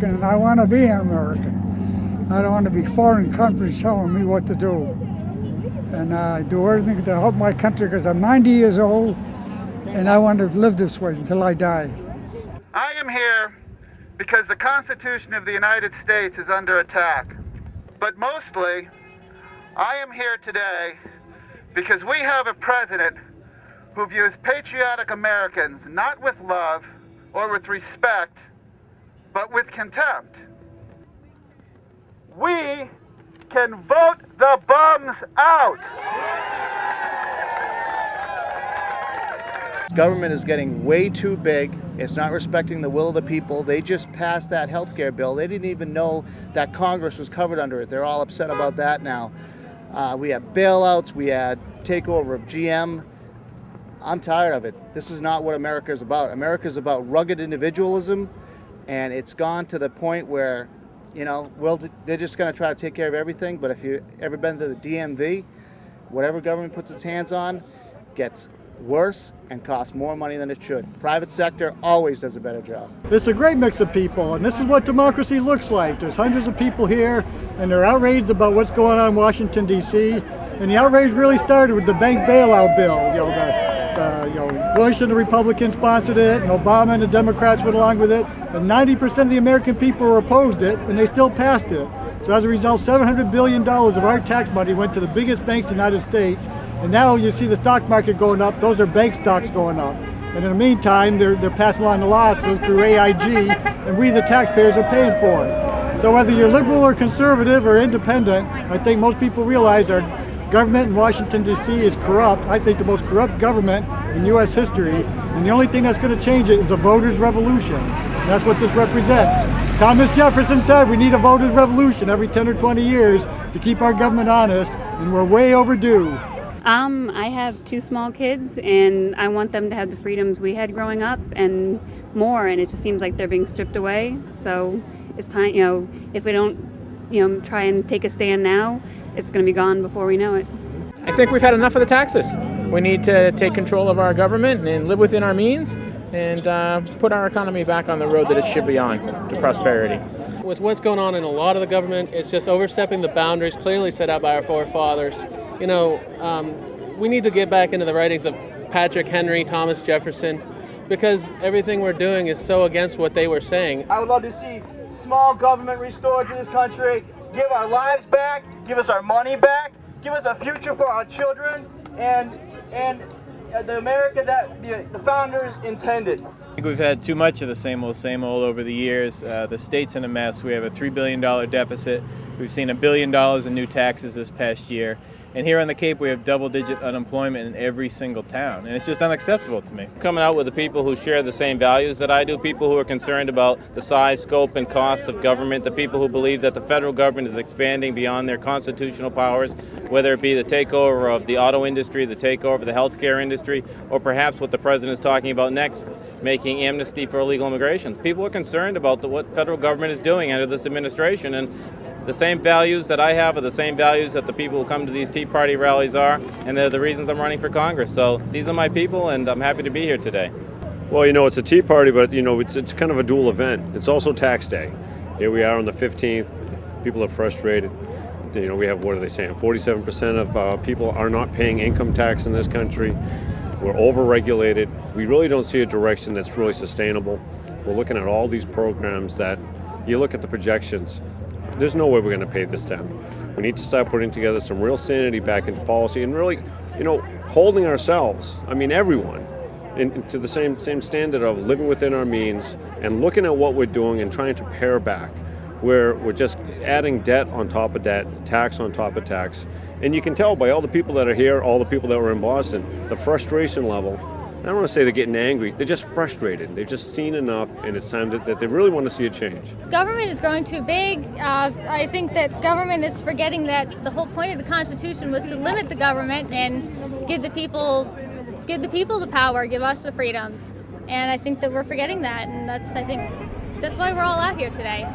American, and I want to be an American. I don't want to be foreign countries telling me what to do. And I do everything to help my country because I'm 90 years old, and I want to live this way until I die. I am here because the Constitution of the United States is under attack. But mostly, I am here today because we have a president who views patriotic Americans not with love or with respect, but with contempt. We can vote the bums out. Government is getting way too big. It's not respecting the will of the people. They just passed that health care bill. They didn't even know that Congress was covered under it. They're all upset about that now. We had bailouts. We had takeover of GM. I'm tired of it. This is not what America is about. America is about rugged individualism, and it's gone to the point where, they're just going to try to take care of everything. But if you've ever been to the DMV, whatever government puts its hands on gets worse and costs more money than it should. Private sector always does a better job. It's a great mix of people, and this is what democracy looks like. There's hundreds of people here, and they're outraged about what's going on in Washington, D.C., and the outrage really started with the bank bailout bill. Bush and the Republicans sponsored it, and Obama and the Democrats went along with it, and 90% of the American people opposed it, and they still passed it. So as a result, $700 billion of our tax money went to the biggest banks in the United States, and now you see the stock market going up. Those are bank stocks going up. And in the meantime, they're passing along the losses through AIG, and we, the taxpayers, are paying for it. So whether you're liberal or conservative or independent, I think most people realize our government in Washington, D.C. is corrupt. I think the most corrupt government in U.S. history. And the only thing that's going to change it is a voters' revolution. And that's what this represents. Thomas Jefferson said we need a voters' revolution every 10 or 20 years to keep our government honest, and we're way overdue. I have two small kids, and I want them to have the freedoms we had growing up and more, and it just seems like they're being stripped away. So it's time, if we don't, try and take a stand now, it's going to be gone before we know it. I think we've had enough of the taxes. We need to take control of our government and live within our means and put our economy back on the road that it should be on, to prosperity. With what's going on in a lot of the government, it's just overstepping the boundaries clearly set out by our forefathers. We need to get back into the writings of Patrick Henry, Thomas Jefferson, because everything we're doing is so against what they were saying. I would love to see small government restored to this country, give our lives back, give us our money back, give us a future for our children, and the America that the founders intended. I think we've had too much of the same old over the years. The state's in a mess. We have a $3 billion deficit. We've seen $1 billion in new taxes this past year. And here on the Cape, we have double-digit unemployment in every single town. And it's just unacceptable to me. Coming out with the people who share the same values that I do, people who are concerned about the size, scope, and cost of government, the people who believe that the federal government is expanding beyond their constitutional powers, whether it be the takeover of the auto industry, the takeover of the healthcare industry, or perhaps what the president is talking about next, making amnesty for illegal immigration. People are concerned about what federal government is doing under this administration, and the same values that I have are the same values that the people who come to these Tea Party rallies are, and they're the reasons I'm running for Congress. So these are my people, and I'm happy to be here today. Well, it's a Tea Party, but it's kind of a dual event. It's also tax day. Here we are on the 15th. People are frustrated. We have, what are they saying? 47% of people are not paying income tax in this country. We're overregulated. We really don't see a direction that's really sustainable. We're looking at all these programs that you look at the projections. There's no way we're going to pay this down. We need to start putting together some real sanity back into policy and really, holding ourselves, everyone, to the same standard of living within our means and looking at what we're doing and trying to pare back, where we're just adding debt on top of debt, tax on top of tax. And you can tell by all the people that are here, all the people that were in Boston, the frustration level. I don't want to say they're getting angry. They're just frustrated. They've just seen enough, and it's time that they really want to see a change. Government is growing too big. I think that government is forgetting that the whole point of the Constitution was to limit the government and give the people the power, give us the freedom. And I think that we're forgetting that, and I think that's why we're all out here today.